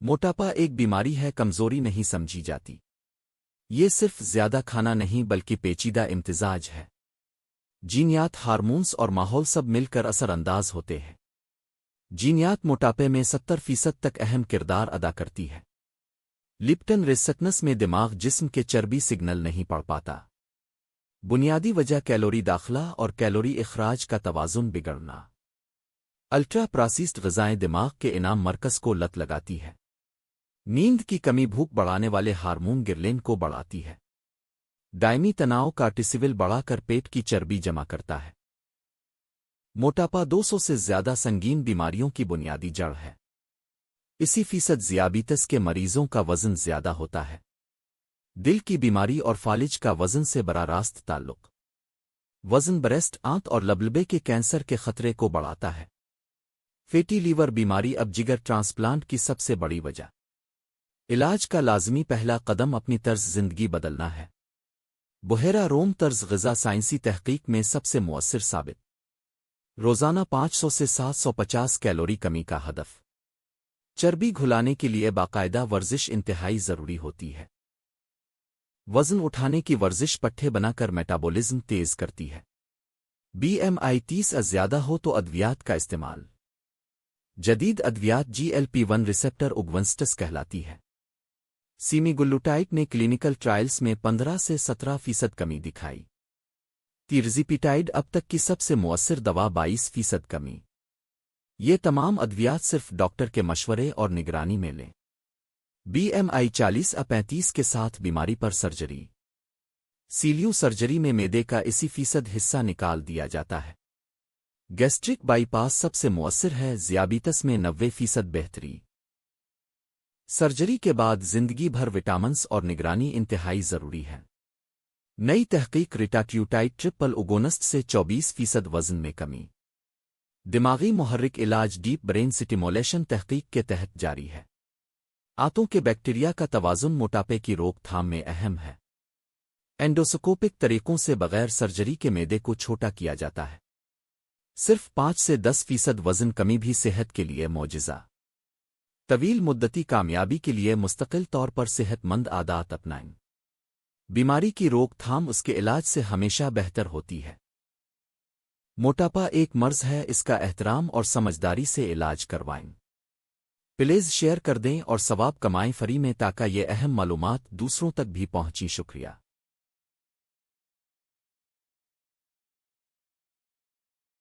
موٹاپا ایک بیماری ہے، کمزوری نہیں سمجھی جاتی۔ یہ صرف زیادہ کھانا نہیں بلکہ پیچیدہ امتزاج ہے۔ جینیات، ہارمونز اور ماحول سب مل کر اثر انداز ہوتے ہیں۔ جینیات موٹاپے میں 70% تک اہم کردار ادا کرتی ہے۔ لپٹن ریسکنس میں دماغ جسم کے چربی سگنل نہیں پڑھ پاتا۔ بنیادی وجہ کیلوری داخلہ اور کیلوری اخراج کا توازن بگڑنا۔ الٹرا پراسیسڈ غذائیں دماغ کے انعام مرکز کو لت لگاتی ہے۔ نیند کی کمی بھوک بڑھانے والے ہارمون گرلین کو بڑھاتی ہے۔ دائمی تناؤ کارٹیسول بڑھا کر پیٹ کی چربی جمع کرتا ہے۔ موٹاپا 200 سے زیادہ سنگین بیماریوں کی بنیادی جڑ ہے۔ 80% ذیابیطس کے مریضوں کا وزن زیادہ ہوتا ہے۔ دل کی بیماری اور فالج کا وزن سے براہ راست تعلق۔ وزن بریسٹ، آنت اور لبلبے کے کینسر کے خطرے کو بڑھاتا ہے۔ فیٹی لیور بیماری اب جگر ٹرانسپلانٹ کی سب سے بڑی وجہ۔ علاج کا لازمی پہلا قدم اپنی طرز زندگی بدلنا ہے۔ بحیرہ روم طرز غذا سائنسی تحقیق میں سب سے مؤثر ثابت۔ روزانہ 500 سے 750 کیلوری کمی کا ہدف۔ چربی گھلانے کے لیے باقاعدہ ورزش انتہائی ضروری ہوتی ہے۔ وزن اٹھانے کی ورزش پٹھے بنا کر میٹابولزم تیز کرتی ہے۔ BMI 30 از زیادہ ہو تو ادویات کا استعمال۔ جدید ادویات GLP-1 ریسپٹر اگونسٹس کہلاتی ہے۔ سیمیگلوٹائڈ نے کلینکل ٹرائلز میں 15 سے 17% کمی دکھائی۔ تیرزیپیٹائڈ اب تک کی سب سے مؤثر دوا 22% کمی۔ یہ تمام ادویات صرف ڈاکٹر کے مشورے اور نگرانی میں لیں۔ BMI 40-35 کے ساتھ بیماری پر سرجری۔ سیلیو سرجری میں معدے کا 80% حصہ نکال دیا جاتا ہے۔ گیسٹرک بائی پاس سب سے مؤثر ہے، ذیابیطس میں 90% بہتری۔ سرجری کے بعد زندگی بھر وٹامنس اور نگرانی انتہائی ضروری ہے۔ نئی تحقیق ریٹاٹیوٹائڈ ٹرپل اگونسٹ سے 24% وزن میں کمی۔ دماغی محرک علاج ڈیپ برین سٹیمولیشن تحقیق کے تحت جاری ہے۔ آنتوں کے بیکٹیریا کا توازن موٹاپے کی روک تھام میں اہم ہے۔ اینڈوسکوپک طریقوں سے بغیر سرجری کے معدے کو چھوٹا کیا جاتا ہے۔ صرف 5 سے 10% وزن کمی بھی صحت کے لیے معجزہ۔ طویل مدتی کامیابی کے لیے مستقل طور پر صحت مند عادات اپنائیں۔ بیماری کی روک تھام اس کے علاج سے ہمیشہ بہتر ہوتی ہے۔ موٹاپا ایک مرض ہے، اس کا احترام اور سمجھداری سے علاج کروائیں۔ پلیز شیئر کر دیں اور ثواب کمائیں فری میں تاکہ یہ اہم معلومات دوسروں تک بھی پہنچیں۔ شکریہ۔